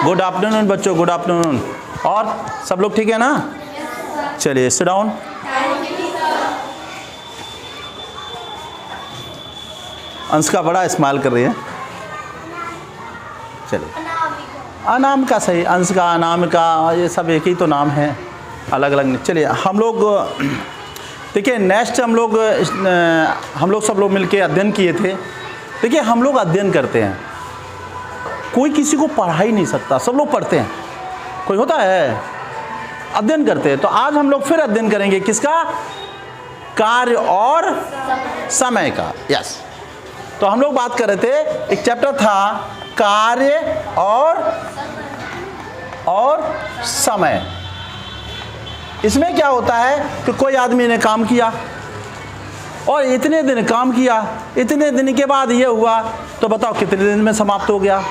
Good afternoon बच्चों, good afternoon. और सब लोग ठीक है ना? चलिए सिट डाउन। अंशिका बड़ा स्माइल कर रही है। चलिए, अनामिका सही, अंशिका, अनामिका, ये सब एक ही तो नाम है, अलग अलग नहीं। चलिए हम लोग देखिए नेक्स्ट हम लोग सब लोग मिलके अध्ययन किए थे। देखिए हम लोग अध्ययन करते हैं, कोई किसी को पढ़ा ही नहीं सकता, सब लोग पढ़ते हैं। कोई होता है अध्ययन करते हैं। तो आज हम लोग फिर अध्ययन करेंगे किसका? कार्य और समय का। यस, तो हम लोग बात कर रहे थे, एक चैप्टर था कार्य और समय। इसमें क्या होता है कि कोई आदमी ने काम किया और इतने दिन काम किया, इतने दिन के बाद ये हुआ, तो बताओ कितने दिन में समाप्त हो गया।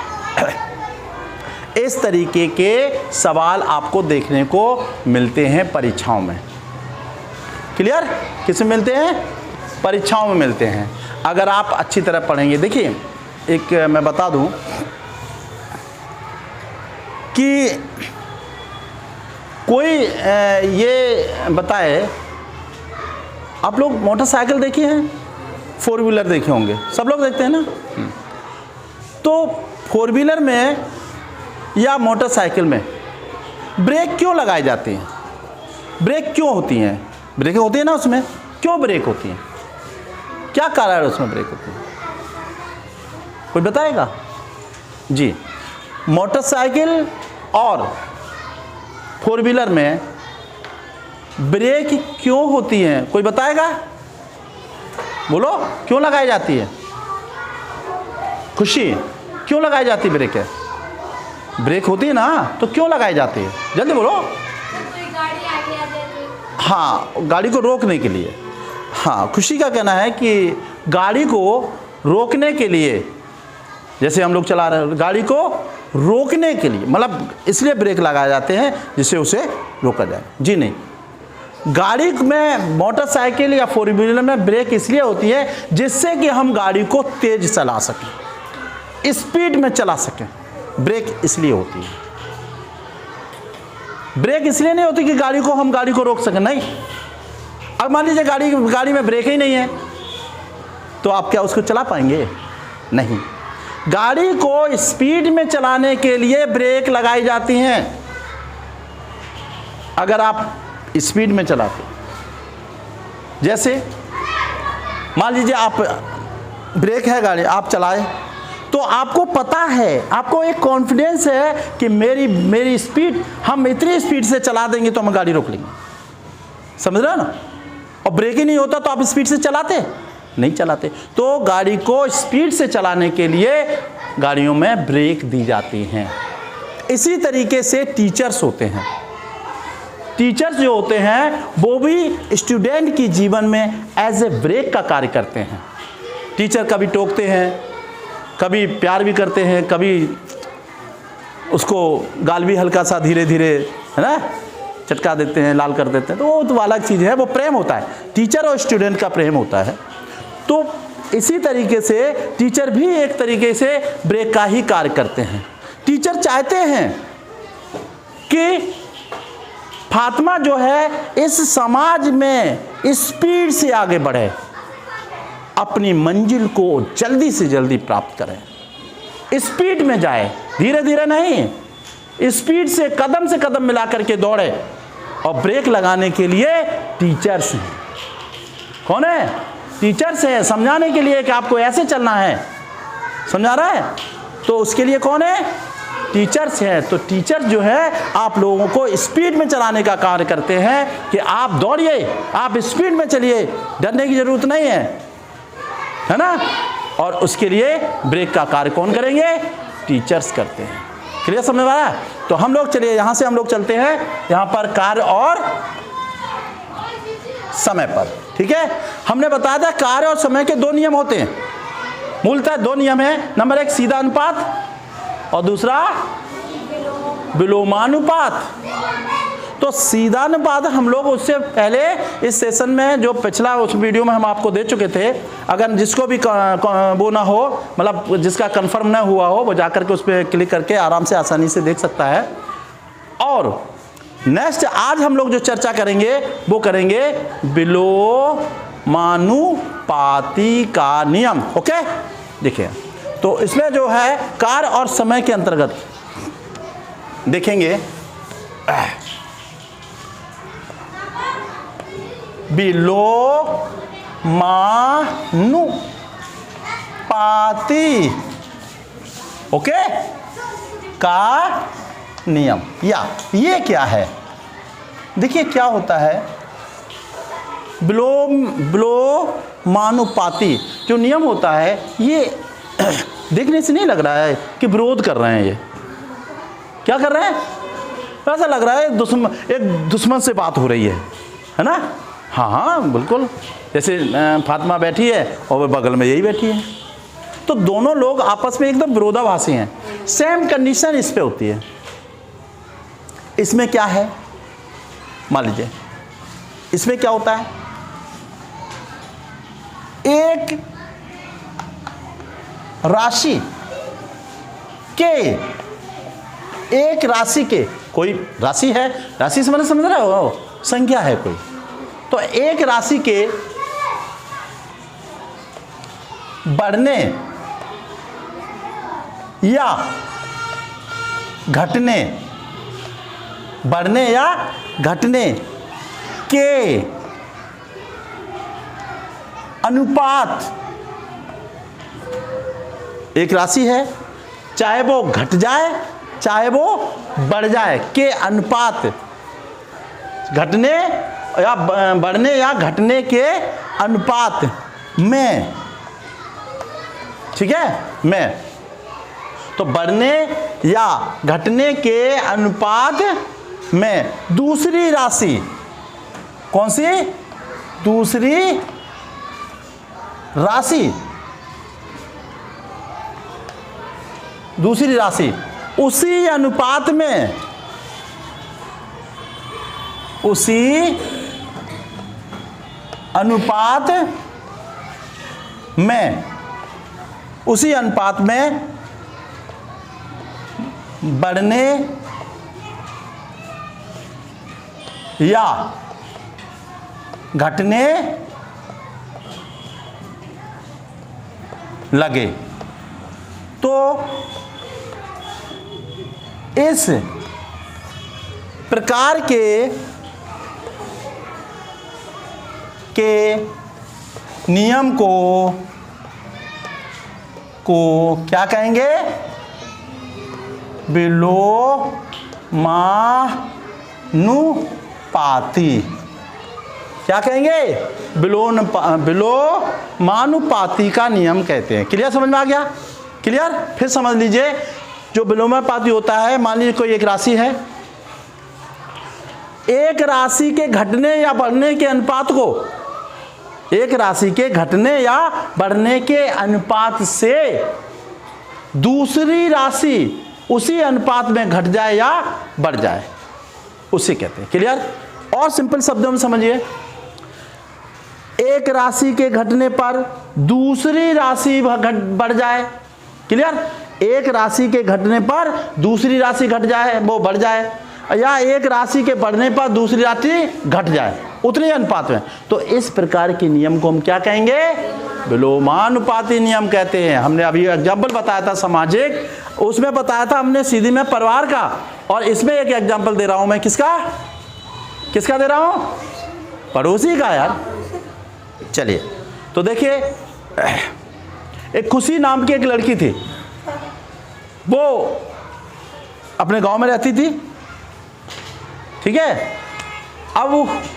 इस तरीके के सवाल आपको देखने को मिलते हैं परीक्षाओं में। क्लियर? किसमें मिलते हैं? परीक्षाओं में मिलते हैं। अगर आप अच्छी तरह पढ़ेंगे। देखिए एक मैं बता दूं कि कोई ये बताए, आप लोग मोटरसाइकिल देखे हैं, 4 व्हीलर देखे होंगे, सब लोग देखते हैं ना। तो 4 व्हीलर में या मोटरसाइकिल में ब्रेक क्यों लगाई जाती हैं? ब्रेक क्यों होती हैं? ब्रेक होती है ना उसमें, क्यों ब्रेक होती हैं? क्या कारण है उसमें ब्रेक होती है? कोई बताएगा? जी, मोटरसाइकिल और 4 व्हीलर में ब्रेक क्यों होती हैं? कोई बताएगा? बोलो, क्यों लगाई जाती है? खुशी, क्यों लगाई जाती है ब्रेक? है ब्रेक होती है ना, तो क्यों लगाई जाती है? जल्दी बोलो। हाँ, गाड़ी को रोकने के लिए। हाँ, खुशी का कहना है कि गाड़ी को रोकने के लिए, जैसे हम लोग चला रहे हैं, गाड़ी को रोकने के लिए, मतलब इसलिए ब्रेक लगाए जाते हैं जिससे उसे रोका जाए। जी नहीं, गाड़ी में, मोटरसाइकिल या 4 व्हीलर में ब्रेक इसलिए होती है जिससे कि हम गाड़ी को तेज चला सकें, स्पीड में चला सकें। ब्रेक इसलिए होती है। ब्रेक इसलिए नहीं होती कि हम गाड़ी को रोक सकें, नहीं। अब मान लीजिए गाड़ी में ब्रेक ही नहीं है, तो आप क्या उसको चला पाएंगे? नहीं। गाड़ी को स्पीड में चलाने के लिए ब्रेक लगाई जाती हैं। अगर आप स्पीड में चलाते, जैसे मान लीजिए आप ब्रेक है, गाड़ी आप चलाए, तो आपको पता है, आपको एक कॉन्फिडेंस है कि मेरी स्पीड, हम इतनी स्पीड से चला देंगे तो हम गाड़ी रोक लेंगे। समझ रहे हो ना? और ब्रेक ही नहीं होता तो आप स्पीड से चलाते नहीं चलाते। तो गाड़ी को स्पीड से चलाने के लिए गाड़ियों में ब्रेक दी जाती हैं। इसी तरीके से टीचर्स होते हैं। टीचर्स जो होते हैं वो भी स्टूडेंट की जीवन में एज ए ब्रेक का कार्य करते हैं। टीचर कभी टोकते हैं, कभी प्यार भी करते हैं, कभी उसको गाल भी हल्का सा धीरे धीरे, है ना, चटका देते हैं, लाल कर देते हैं। तो वो तो अलग चीज़ है, वो प्रेम होता है, टीचर और स्टूडेंट का प्रेम होता है। तो इसी तरीके से टीचर भी एक तरीके से ब्रेक का ही कार्य करते हैं। टीचर चाहते हैं कि फातिमा जो है इस समाज में स्पीड से आगे बढ़े, अपनी मंजिल को जल्दी से जल्दी प्राप्त करें, स्पीड में जाए, धीरे धीरे नहीं, स्पीड से कदम मिला करके दौड़े। और ब्रेक लगाने के लिए टीचर्स हैं। कौन है? टीचर्स हैं, समझाने के लिए कि आपको ऐसे चलना है, समझा रहा है, तो उसके लिए कौन है? टीचर्स हैं। तो टीचर जो है आप लोगों को स्पीड में चलाने का कार्य करते हैं कि आप दौड़िए, आप स्पीड में चलिए, डरने की जरूरत नहीं है ना। और उसके लिए ब्रेक का कार्य कौन करेंगे? टीचर्स करते हैं। क्लियर समझ में आ रहा है? तो हम लोग चलिए यहाँ से हम लोग चलते हैं यहाँ पर कार्य और समय पर। ठीक है, हमने बताया था कार्य और समय के 2 नियम होते हैं। मूलतः 2 नियम है। नंबर 1 सीधा अनुपात और दूसरा विलोमानुपात। तो तो सीधा अनुपात हम लोग उससे पहले इस सेशन में जो पिछला उस वीडियो में हम आपको दे चुके थे, अगर जिसको भी वो ना हो, मतलब जिसका कंफर्म ना हुआ हो, वो जाकर के उस पर क्लिक करके आराम से आसानी से देख सकता है। और नेक्स्ट आज हम लोग जो चर्चा करेंगे वो करेंगे विलोमानुपाती का नियम। ओके, देखिए तो इसमें जो है कार्य और समय के अंतर्गत देखेंगे विलोमानुपाती, ओके, का नियम। या ये क्या है, देखिए क्या होता है विलोमानुपाती जो नियम होता है, ये देखने से नहीं लग रहा है कि विरोध कर रहे हैं। ये क्या कर रहे हैं, ऐसा लग रहा है एक दुश्मन से बात हो रही है ना। हाँ हाँ बिल्कुल, जैसे फातिमा बैठी है और बगल में यही बैठी है, तो दोनों लोग आपस में एकदम विरोधाभासी हैं। सेम कंडीशन इस पे होती है। इसमें क्या है, मान लीजिए इसमें क्या होता है, एक राशि के कोई राशि है, राशि से मतलब समझ रहे हो, संख्या है कोई, तो एक राशि के बढ़ने या घटने के अनुपात, एक राशि है चाहे वो घट जाए चाहे वो बढ़ जाए के अनुपात, घटने या बढ़ने या घटने के अनुपात में, ठीक है, में, तो बढ़ने या घटने के अनुपात में दूसरी राशि, कौन सी, दूसरी राशि उसी अनुपात में, बढ़ने या घटने लगे। तो इस प्रकार के नियम को क्या कहेंगे, विलोमानुपाती, क्या कहेंगे, विलोमानुपाती का नियम कहते हैं। क्लियर, समझ में आ गया, क्लियर। फिर समझ लीजिए जो विलोमानुपाती होता है, मान लीजिए कोई एक राशि है, एक राशि के घटने या बढ़ने के अनुपात को, एक राशि के घटने या बढ़ने के अनुपात से दूसरी राशि उसी अनुपात में घट जाए या बढ़ जाए, उसे कहते हैं। क्लियर। और सिंपल शब्दों में समझिए, एक राशि के घटने पर दूसरी राशि बढ़ जाए। क्लियर। एक राशि के घटने पर दूसरी राशि घट जाए, वो बढ़ जाए, या एक राशि के बढ़ने पर दूसरी राशि घट जाए उतने अनुपात में, तो इस प्रकार के नियम को हम क्या कहेंगे, विलोमानुपाती नियम कहते हैं। हमने अभी एग्जाम्पल बताया था सामाजिक, उसमें बताया था हमने सीधी में परिवार का, और इसमें एक एग्जाम्पल दे रहा हूं मैं, किसका दे रहा हूं, पड़ोसी का यार। चलिए तो देखिए, एक खुशी नाम की एक लड़की थी, वो अपने गांव में रहती थी, ठीक है। अब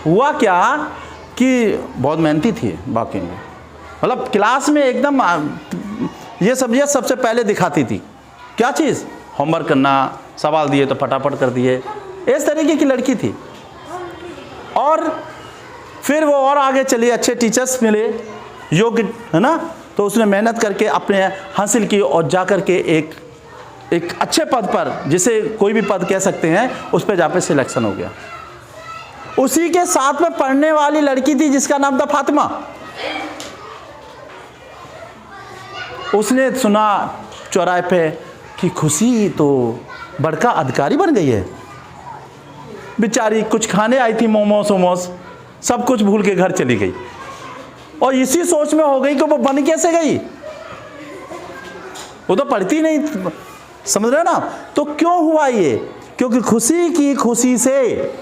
हुआ क्या कि बहुत मेहनती थी बाकी में, मतलब क्लास में एकदम ये सब्जेक्ट सबसे पहले दिखाती थी। क्या चीज़, होमवर्क करना, सवाल दिए तो फटाफट कर दिए, इस तरीके की लड़की थी। और फिर वो और आगे चली, अच्छे टीचर्स मिले, योग्य, है ना, तो उसने मेहनत करके अपने हासिल की और जा कर के एक अच्छे पद पर, जिसे कोई भी पद कह सकते हैं, उस पर जा पे सिलेक्शन हो गया। उसी के साथ में पढ़ने वाली लड़की थी जिसका नाम था फातिमा। उसने सुना चौराहे पे कि खुशी तो बड़का अधिकारी बन गई है। बेचारी कुछ खाने आई थी, मोमोस वोमोस, सब कुछ भूल के घर चली गई और इसी सोच में हो गई कि वो बन कैसे गई, वो तो पढ़ती नहीं, समझ रहे ना। तो क्यों हुआ ये? क्योंकि खुशी की खुशी से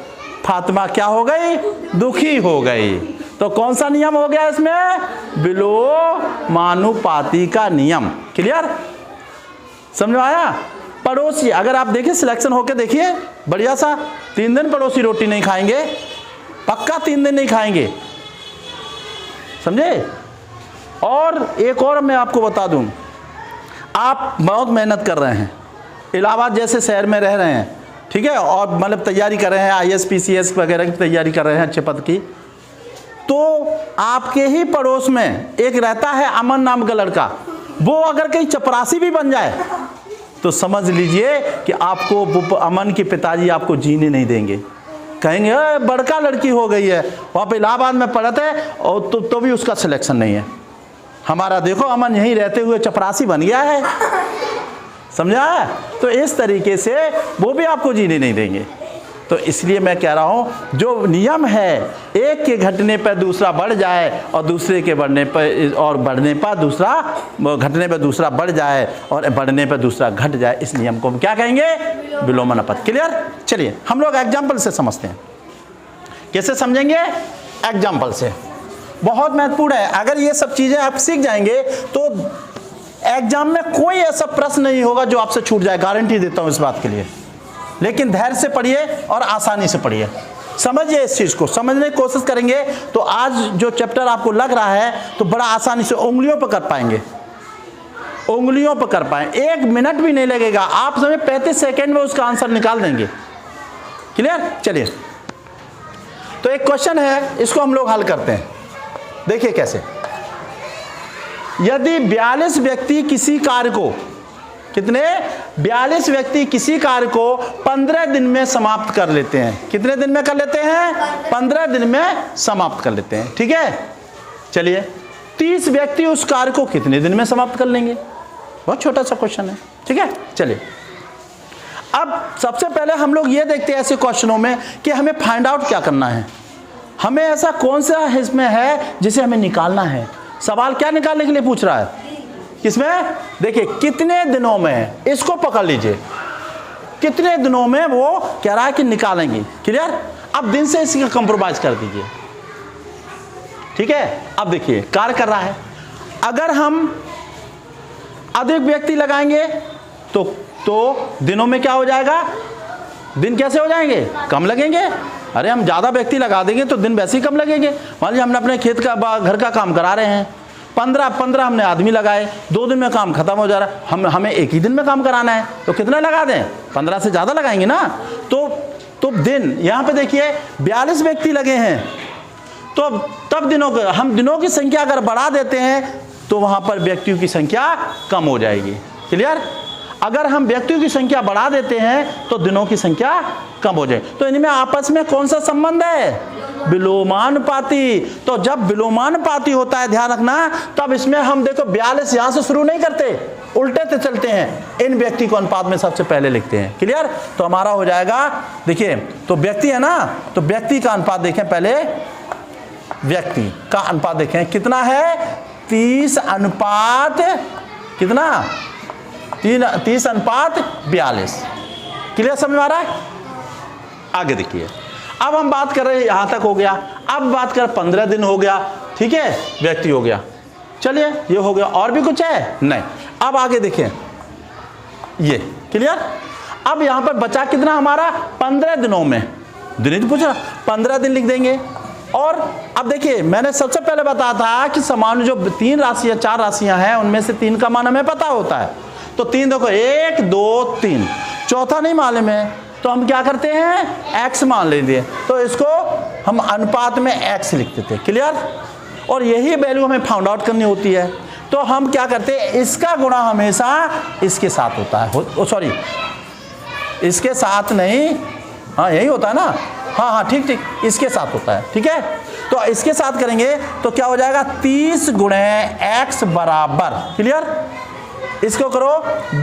फातिमा क्या हो गई? दुखी हो गई। तो कौन सा नियम हो गया इसमें? विलोमानुपाती का नियम। क्लियर? समझ में आया? पड़ोसी, अगर आप देखिए सिलेक्शन होके देखिए बढ़िया सा, 3 दिन पड़ोसी रोटी नहीं खाएंगे, पक्का 3 दिन नहीं खाएंगे, समझे। और एक और मैं आपको बता दूं, आप बहुत मेहनत कर रहे हैं, इलाहाबाद जैसे शहर में रह रहे हैं, ठीक है, और मतलब तैयारी कर रहे हैं, IAS PCS वगैरह की तैयारी कर रहे हैं अच्छे पद की, तो आपके ही पड़ोस में एक रहता है अमन नाम का लड़का, वो अगर कहीं चपरासी भी बन जाए तो समझ लीजिए कि आपको, अमन के पिताजी आपको जीने नहीं देंगे, कहेंगे बड़का लड़की हो गई है, वहाँ पे इलाहाबाद में पढ़ते और तो भी उसका सिलेक्शन नहीं है, हमारा देखो अमन यहीं रहते हुए चपरासी बन गया है, समझा। तो इस तरीके से वो भी आपको जीने नहीं देंगे। तो इसलिए मैं कह रहा हूँ जो नियम है, एक के घटने पर दूसरा बढ़ जाए और दूसरे के बढ़ने पर और बढ़ने पर दूसरा, घटने पर दूसरा बढ़ जाए और बढ़ने पर दूसरा घट जाए, इस नियम को हम क्या कहेंगे? विलोमानुपात। क्लियर? चलिए हम लोग एग्जाम्पल से समझते हैं। कैसे समझेंगे? एग्जाम्पल से। बहुत महत्वपूर्ण है, अगर ये सब चीज़ें आप सीख जाएंगे तो एग्जाम में कोई ऐसा प्रश्न नहीं होगा जो आपसे छूट जाए, गारंटी देता हूँ इस बात के लिए। लेकिन धैर्य से पढ़िए और आसानी से पढ़िए, समझिए इस चीज़ को, समझने की कोशिश करेंगे तो आज जो चैप्टर आपको लग रहा है तो बड़ा आसानी से उंगलियों पर कर पाएंगे, उंगलियों पर कर पाए, 1 मिनट भी नहीं लगेगा, आप समझे 35 सेकेंड में उसका आंसर निकाल देंगे। क्लियर? चलिए, तो एक क्वेश्चन है, इसको हम लोग हल करते हैं। देखिए कैसे, यदि 42 व्यक्ति किसी कार्य को, कितने? 42 व्यक्ति किसी कार्य को 15 दिन में समाप्त कर लेते हैं। कितने दिन में कर लेते हैं? 15 दिन में समाप्त कर लेते हैं, ठीक है। चलिए, 30 व्यक्ति उस कार्य को कितने दिन में समाप्त कर लेंगे? बहुत छोटा सा क्वेश्चन है, ठीक है। चलिए, अब सबसे पहले हम लोग ये देखते हैं ऐसे क्वेश्चनों में कि हमें फाइंड आउट क्या करना है, हमें ऐसा कौन सा इसमें है जिसे हमें निकालना है। सवाल क्या निकालने के लिए पूछ रहा है? किसमें? देखिए, कितने दिनों में, इसको पकड़ लीजिए, कितने दिनों में वो कह रहा है कि निकालेंगे। क्लियर? अब दिन से इसका कंप्रोमाइज कर दीजिए, ठीक है। अब देखिए कार्य कर रहा है, अगर हम अधिक व्यक्ति लगाएंगे तो दिनों में क्या हो जाएगा? दिन कैसे हो जाएंगे? कम लगेंगे। अरे हम ज़्यादा व्यक्ति लगा देंगे तो दिन वैसे ही कम लगेंगे। मान लीजिए हमने अपने खेत का, घर का काम करा रहे हैं, 15 हमने आदमी लगाए, 2 दिन में काम खत्म हो जा रहा है, हमें एक ही दिन में काम कराना है, तो कितना लगा दें? 15 से ज़्यादा लगाएंगे ना। तो दिन, यहाँ पे देखिए 42 व्यक्ति लगे हैं, तो तब हम दिनों की संख्या अगर बढ़ा देते हैं तो वहाँ पर व्यक्तियों की संख्या कम हो जाएगी। क्लियर? अगर हम व्यक्तियों की संख्या बढ़ा देते हैं तो दिनों की संख्या कम हो जाएगी। तो इनमें आपस में कौन सा संबंध है? विलोमानुपाती। तो जब विलोमानुपाती होता है, ध्यान रखना, तब इसमें हम देखो 42 यहां से शुरू नहीं करते, उल्टे से चलते हैं, इन व्यक्ति को अनुपात में सबसे पहले लिखते हैं। क्लियर? तो हमारा हो जाएगा, देखिए तो व्यक्ति है ना, तो व्यक्ति का अनुपात देखें, पहले व्यक्ति का अनुपात देखें कितना है? 30 अनुपात कितना? 30 अनुपात 42। क्लियर? समझ में आ रहा है? आगे देखिए, अब हम बात कर रहे हैं, यहां तक हो गया, अब बात कर 15 दिन हो गया, ठीक है, व्यक्ति हो गया। चलिए ये हो गया, और भी कुछ है? नहीं। अब आगे देखें ये। क्लियर? अब यहां पर बचा कितना हमारा? 15 दिनों में, दिन ही तो पूछ रहा, 15 दिन लिख देंगे। और अब देखिए, मैंने सबसे पहले बताया था कि सामान्य जो 3 राशियां 4 राशियां हैं, उनमें से 3 का मान हमें पता होता है। तो 3 देखो, 1 2 3, चौथा नहीं मालूम है, तो हम क्या करते हैं? x मान लेंगे, तो इसको हम अनुपात में x लिखते थे। क्लियर? और यही वैल्यू हमें फाउंड आउट करनी होती है। तो हम क्या करते हैं? इसका गुणा हमेशा इसके साथ होता है, सॉरी इसके साथ नहीं, हाँ यही होता है ना, हाँ हाँ ठीक ठीक, इसके साथ होता है, ठीक है। तो इसके साथ करेंगे तो क्या हो जाएगा, 30 गुणे x बराबर, क्लियर, इसको करो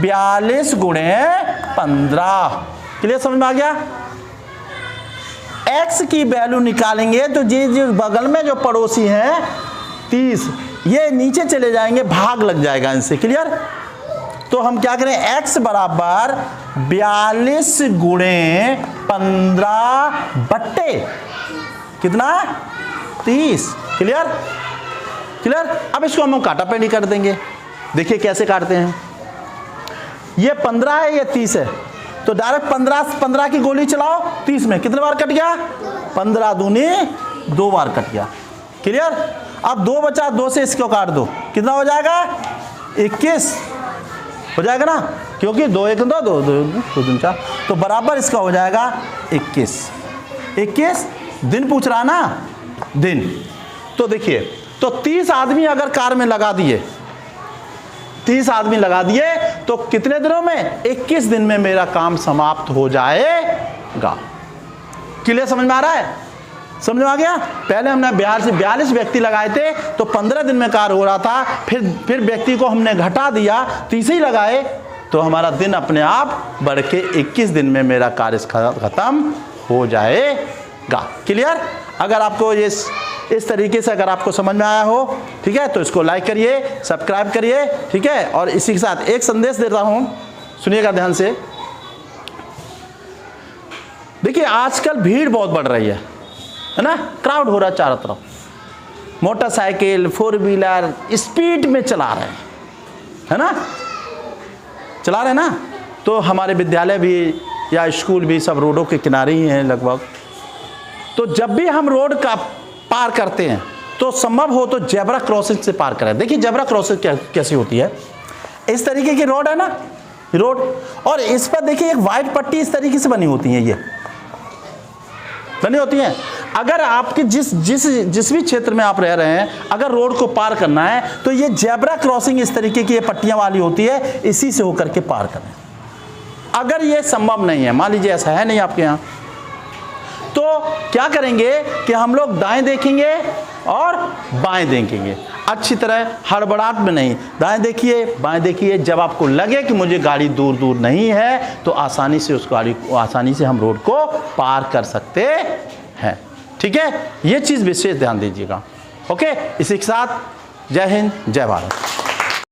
42 गुणे 15, क्लियर, समझ में आ गया। x की वैल्यू निकालेंगे तो ये बगल में जो पड़ोसी हैं 30, ये नीचे चले जाएंगे, भाग लग जाएगा इनसे, क्लियर। तो हम क्या करें, x बराबर 42 गुणे 15 बट्टे कितना, 30, क्लियर क्लियर। अब इसको हम काटापेटी कर देंगे, देखिए कैसे काटते हैं। ये 15 है, ये 30 है, तो डायरेक्ट 15 की गोली चलाओ, 30 में कितने बार कट गया, 15 दूनी 2 बार कट गया, क्लियर। अब 2 बचा, 2 से इसको काट दो, कितना हो जाएगा, 21 हो जाएगा ना, क्योंकि 2 1 2 2 2 2 4, तो बराबर इसका हो जाएगा 21 दिन पूछ रहा ना, दिन। तो देखिए, तो 30 आदमी अगर कार में लगा दिए, 30 आदमी लगा दिए तो कितने दिनों में, 21 दिन में मेरा काम समाप्त हो जाएगा, क्लियर, समझ में आ रहा है, समझ में आ गया। पहले हमने 42 व्यक्ति लगाए थे तो 15 दिन में कार्य हो रहा था, फिर व्यक्ति को हमने घटा दिया, 30 ही लगाए तो हमारा दिन अपने आप बढ़ के 21 दिन में मेरा कार्य खत्म हो जाएगा, क्लियर। अगर आपको ये इस तरीके से अगर आपको समझ में आया हो, ठीक है, तो इसको लाइक करिए, सब्सक्राइब करिए, ठीक है। और इसी के साथ एक संदेश देता हूं, सुनिएगा ध्यान से। देखिए आजकल भीड़ बहुत बढ़ रही है ना, क्राउड हो रहा है चारों तरफ, मोटरसाइकिल 4 व्हीलर स्पीड में चला रहे हैं, है ना, चला रहे हैं ना। तो हमारे विद्यालय भी या स्कूल भी सब रोडों के किनारे ही हैं लगभग। तो जब भी हम रोड का पार करते हैं तो संभव हो तो जेब्रा क्रॉसिंग से पार करें। देखिए जेब्रा क्रॉसिंग कैसी होती है, इस तरीके की रोड है ना, रोड, और इस पर देखिए एक वाइट पट्टी इस तरीके से बनी होती है, ये बनी होती हैं। अगर आपके जिस भी क्षेत्र में आप रह रहे हैं, अगर रोड को पार करना है तो ये जेब्रा क्रॉसिंग इस तरीके की ये पट्टियां वाली होती है, इसी से होकर के पार करें। अगर ये संभव नहीं है, मान लीजिए ऐसा है नहीं आपके यहाँ, तो क्या करेंगे कि हम लोग दाएं देखेंगे और बाएं देखेंगे, अच्छी तरह हड़बड़ाहट में नहीं, दाएं देखिए बाएं देखिए। जब आपको लगे कि मुझे गाड़ी दूर दूर नहीं है तो आसानी से उस गाड़ी को, आसानी से हम रोड को पार कर सकते हैं, ठीक है। ये चीज़ विशेष ध्यान दीजिएगा, ओके। इसी के साथ जय हिंद, जय भारत।